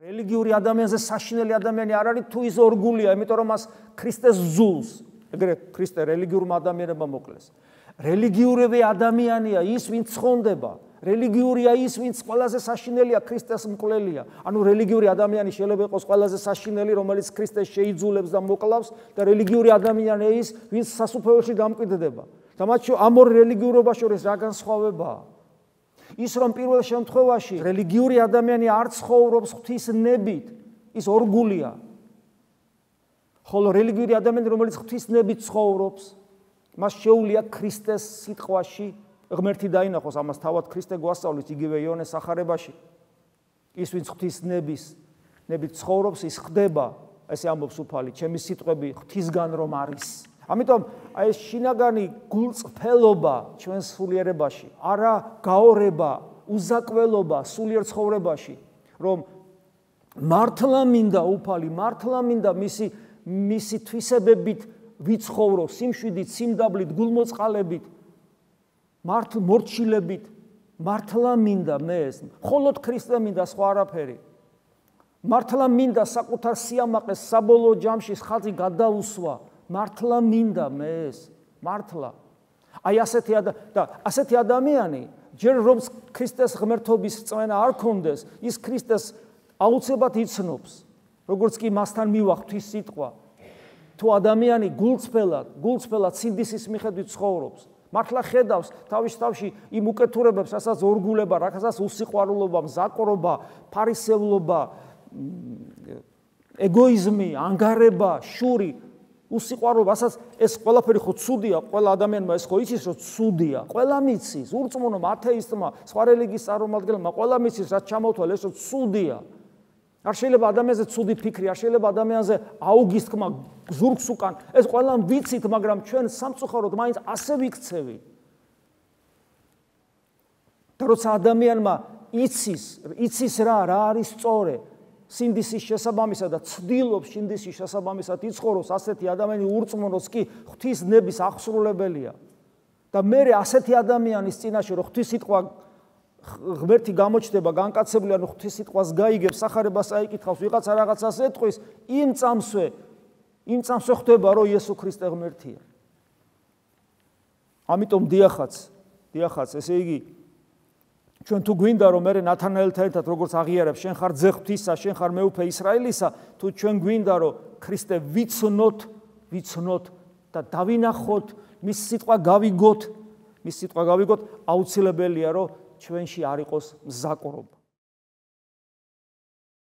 რელიგიური ადამიანზე საშინელი ადამიანი არ არის თუ ის ორგულია, იმიტომ რომ მას ქრისტეს ზულს, ეგრე ქრისტე რელიგიურმა ადამიანებმა მოკლეს. რელიგიურები ადამიანია ის, ვინც ცხონდება. რელიგიურია ის, ვინც ყველაზე საშინელია ქრისტეს მკვლელია. ანუ რელიგიური ადამიანი შეიძლება იყოს ყველაზე საშინელი, რომელიც ქრისტეს შეიძულებს და მოკლავს და რელიგიური ადამიანია ის, ვინც სასუფეველში დამკვიდრდება. და მათ ამ ორ რელიგიურობას შორის რა განსხვავებაა? ის რომ პირველ შემთხვევაში რელიგიური ადამიანი არ ცხოვრობს ღვთისნებით, ის ორგულია. ხოლო რელიგიური ადამიანი, რომელიც ღვთისნებით ცხოვრობს, მას შეუძლია ქრისტეს სიტყვაში ღმერთი დაინახოს, ამას თავად ქრისტე გვასწავლის იგივე იოანეს სახარებაში. ის ვინც ღვთისნებით ცხოვრობს, ის ხდება, ესე ამბობს უფალი, ჩემი სიტყვები ღვთისგან რომ არის. ამიტომ აი ეს შინაგანი გულწრფელობა ჩვენს სულიერებაში, არა გაორება, უზაკველობა სულიერ ცხოვრებაში, რომ მართლა მინდა უფალი, მართლა მინდა მისი თვისებებით ვიცხოვრო, სიმშვიდით, სიმდაბლით, გულმოწყალებით, მორჩილებით, მართლა მინდა მე ეს, მხოლოდ ქრისტე მინდა, სხვა არაფერი. მართლა მინდა საკუთარ სიამაყეს საბოლოო ჯამში ხაზი გადაუსვა, მართლა მინდა მე ეს, მართლა. აი ასეთი ადამიანი, ჯერ რომ ქრისტეს ღმერთობის წმენა არ ქონდეს, ის ქრისტეს აუცილებლად იცნობს, როგორც კი მასთან მივა ღვთის სიტყვა. თუ ადამიანი გულწრფელად სინდისის მიხედვით ცხოვრობს, მართლა ხედავს თავში იმ უკეთურებებს, რასაც ორგულება, რასაც უსიყვარულობა, მზაკრობა, ფარისევლობა, ეგოიზმი, ანგარება, შური, უსიყვარულობა, რასაც ეს ყველაფერი ხო ცუდია, ყველა ადამიანმა ეს ხო იცის, რომ ცუდია. ყველა მიცის, ურწმუნომ, ათეისტმა, სხვა რელიგიის წარმომადგენელმა, ყველა მიცის, რაც ჩამოთვალ, ეს რომ ცუდია. არ შეიძლება ადამიანზე ცუდი ფიქრი, არ შეიძლება ადამიანზე აუგის თქმა, ზურგს უკან. ეს ყველამ ვიცით, მაგრამ ჩვენ სამწუხაროდ მაინც ასე ვიქცევით. და როცა ადამიანმა იცის რა არის სწორე, სინდისის შესაბამისად და ცდილობს სინდისის შესაბამისად იცხოვროს, ასეთი ადამიანი ურწმუნოს კი ღვთისნების აღსრულებელია. და მე ასეთი ადამიანის წინაშე რომ ღვთის სიტყვა ღმერთი გამოჩნდება, განკაცებული, ანუ ღვთის სიტყვას გაიგებს, სახარებას აიკითხავს, ვიღაცა რაღაცას ეტყვის, იმ წამსვე ხდება, რომ იესო ქრისტე ღმერთია. ამიტომ დიახაც, ესე იგი, ჩვენ თუ გვინდა რომ მე ნათანაელთან ერთად როგორც აღიარებს, შენ ხარ ძე ღვთისა, შენ ხარ მეუფე ისრაელისა, თუ ჩვენ გვინდა რომ ქრისტე ვიცნოთ და დავინახოთ, მის სიტყვა გავიგოთ, აუცილებელია რომ ჩვენში არ იყოს მზაკრობა.